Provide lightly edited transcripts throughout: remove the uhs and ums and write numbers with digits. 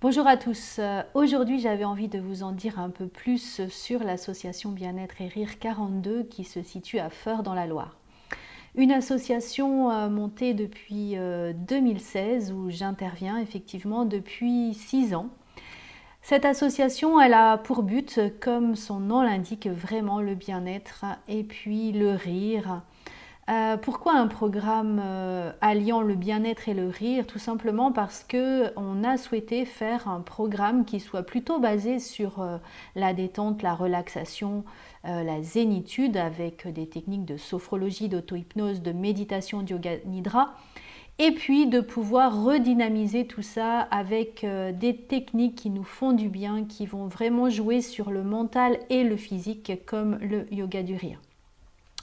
Bonjour à tous. Aujourd'hui, j'avais envie de vous en dire un peu plus sur l'association Bien-être et Rire 42 qui se situe à Feurs dans la Loire. Une association montée depuis 2016 où j'interviens effectivement depuis 6 ans. Cette association, elle a pour but, comme son nom l'indique, vraiment le bien-être et puis le rire. Pourquoi un programme alliant le bien-être et le rire? Tout simplement parce qu'on a souhaité faire un programme qui soit plutôt basé sur la détente, la relaxation, la zénitude avec des techniques de sophrologie, d'auto-hypnose, de méditation, de yoga nidra, et puis de pouvoir redynamiser tout ça avec des techniques qui nous font du bien, qui vont vraiment jouer sur le mental et le physique comme le yoga du rire.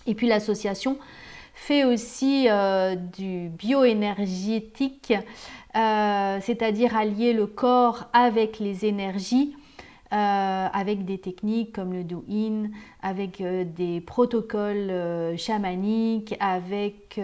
Et puis l'association fait aussi du bioénergétique, c'est-à-dire allier le corps avec les énergies, avec des techniques comme le Do-In, avec des protocoles chamaniques, avec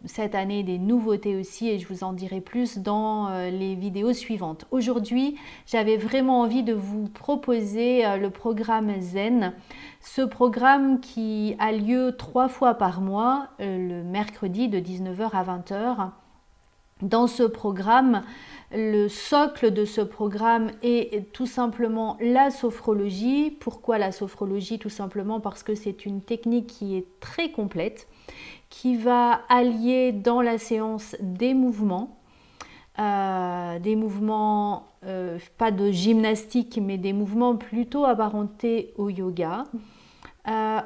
cette année des nouveautés aussi, et je vous en dirai plus dans les vidéos suivantes. Aujourd'hui, j'avais vraiment envie de vous proposer le programme Zen, ce programme qui a lieu 3 fois par mois, le mercredi de 19h à 20h. Dans ce programme, le socle de ce programme est tout simplement la sophrologie. Pourquoi la sophrologie? Tout simplement parce que c'est une technique qui est très complète, qui va allier dans la séance des mouvements, pas de gymnastique, mais des mouvements plutôt apparentés au yoga.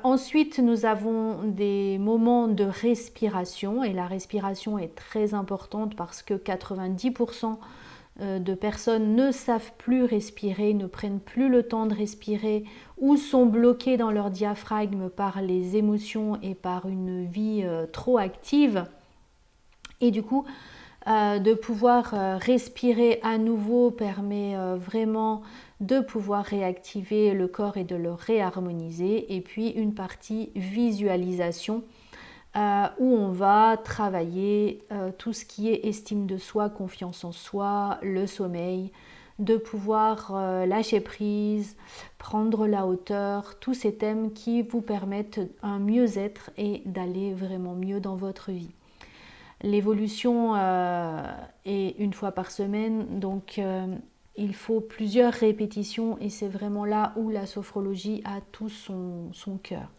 Ensuite, nous avons des moments de respiration et la respiration est très importante parce que 90% de personnes ne savent plus respirer, ne prennent plus le temps de respirer ou sont bloquées dans leur diaphragme par les émotions et par une vie trop active. Et du coup, de pouvoir respirer à nouveau permet vraiment de pouvoir réactiver le corps et de le réharmoniser. Et puis une partie visualisation où on va travailler tout ce qui est estime de soi, confiance en soi, le sommeil, de pouvoir lâcher prise, prendre la hauteur, tous ces thèmes qui vous permettent un mieux-être et d'aller vraiment mieux dans votre vie. L'évolution est une fois par semaine, donc il faut plusieurs répétitions et c'est vraiment là où la sophrologie a tout son cœur.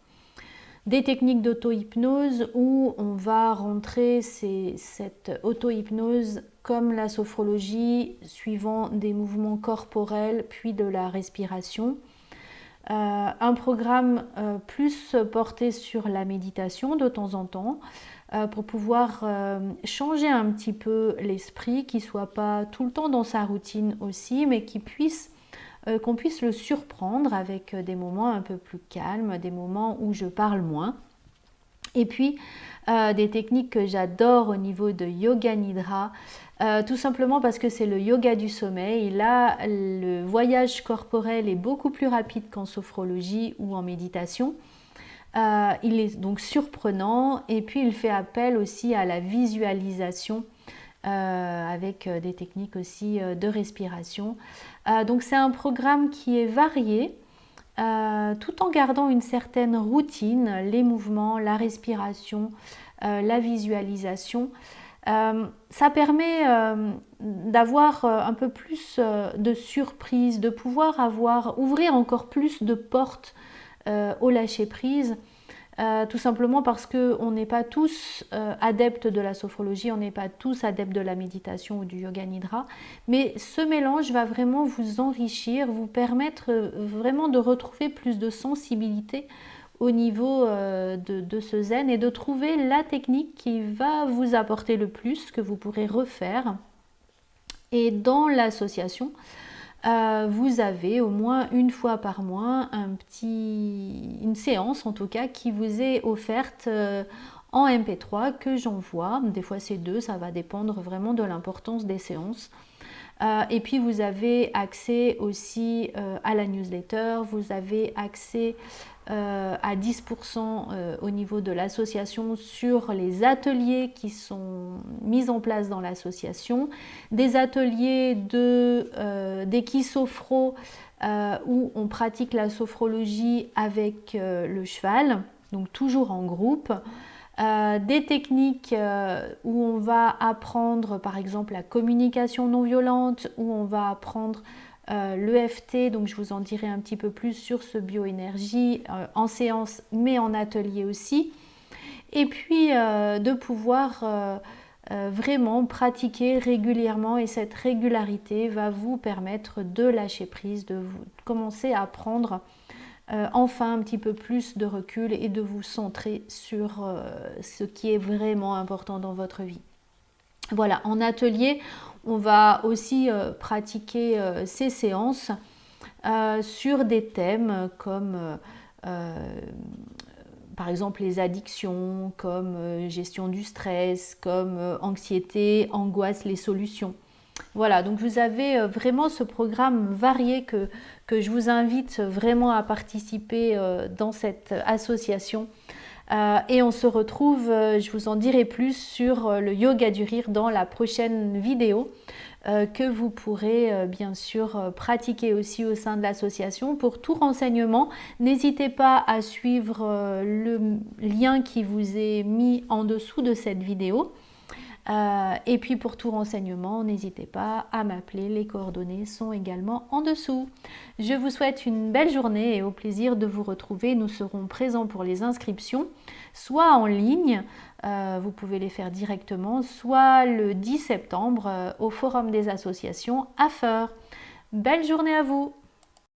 Des techniques d'auto-hypnose où on va rentrer cette auto-hypnose comme la sophrologie suivant des mouvements corporels puis de la respiration. Un programme plus porté sur la méditation de temps en temps pour pouvoir changer un petit peu l'esprit, qui ne soit pas tout le temps dans sa routine aussi, mais qu'on puisse le surprendre avec des moments un peu plus calmes, des moments où je parle moins. Et puis des techniques que j'adore au niveau de yoga nidra, tout simplement parce que c'est le yoga du sommeil. Là, le voyage corporel est beaucoup plus rapide qu'en sophrologie ou en méditation. Il est donc surprenant et puis il fait appel aussi à la visualisation avec des techniques aussi de respiration. Donc c'est un programme qui est varié tout en gardant une certaine routine, les mouvements, la respiration, la visualisation. Ça permet d'avoir un peu plus de surprise, de pouvoir ouvrir encore plus de portes au lâcher prise, tout simplement parce qu'on n'est pas tous adeptes de la sophrologie, on n'est pas tous adeptes de la méditation ou du yoga nidra, mais ce mélange va vraiment vous enrichir, vous permettre vraiment de retrouver plus de sensibilité au niveau de ce zen et de trouver la technique qui va vous apporter le plus, que vous pourrez refaire. Et dans l'association, vous avez au moins une fois par mois une séance en tout cas qui vous est offerte en MP3 que j'envoie. Des fois c'est 2, ça va dépendre vraiment de l'importance des séances. Et puis vous avez accès aussi à la newsletter, vous avez accès à 10% au niveau de l'association sur les ateliers qui sont mis en place dans l'association, des ateliers d'équisophro où on pratique la sophrologie avec le cheval, donc toujours en groupe. Des techniques où on va apprendre par exemple la communication non violente, où on va apprendre l'EFT, donc je vous en dirai un petit peu plus sur ce bioénergie en séance mais en atelier aussi. Et puis de pouvoir vraiment pratiquer régulièrement, et cette régularité va vous permettre de lâcher prise, de commencer à prendre enfin un petit peu plus de recul et de vous centrer sur ce qui est vraiment important dans votre vie. Voilà, en atelier, on va aussi pratiquer ces séances sur des thèmes comme par exemple les addictions, comme gestion du stress, comme anxiété, angoisse, les solutions. Voilà, donc vous avez vraiment ce programme varié que je vous invite vraiment à participer dans cette association. Et on se retrouve, je vous en dirai plus sur le yoga du rire dans la prochaine vidéo que vous pourrez bien sûr pratiquer aussi au sein de l'association. Pour tout renseignement, n'hésitez pas à suivre le lien qui vous est mis en dessous de cette vidéo. Et puis pour tout renseignement, n'hésitez pas à m'appeler, les coordonnées sont également en dessous. Je vous souhaite une belle journée et au plaisir de vous retrouver. Nous serons présents pour les inscriptions, soit en ligne, vous pouvez les faire directement, soit le 10 septembre au Forum des associations à Feurs. Belle journée à vous!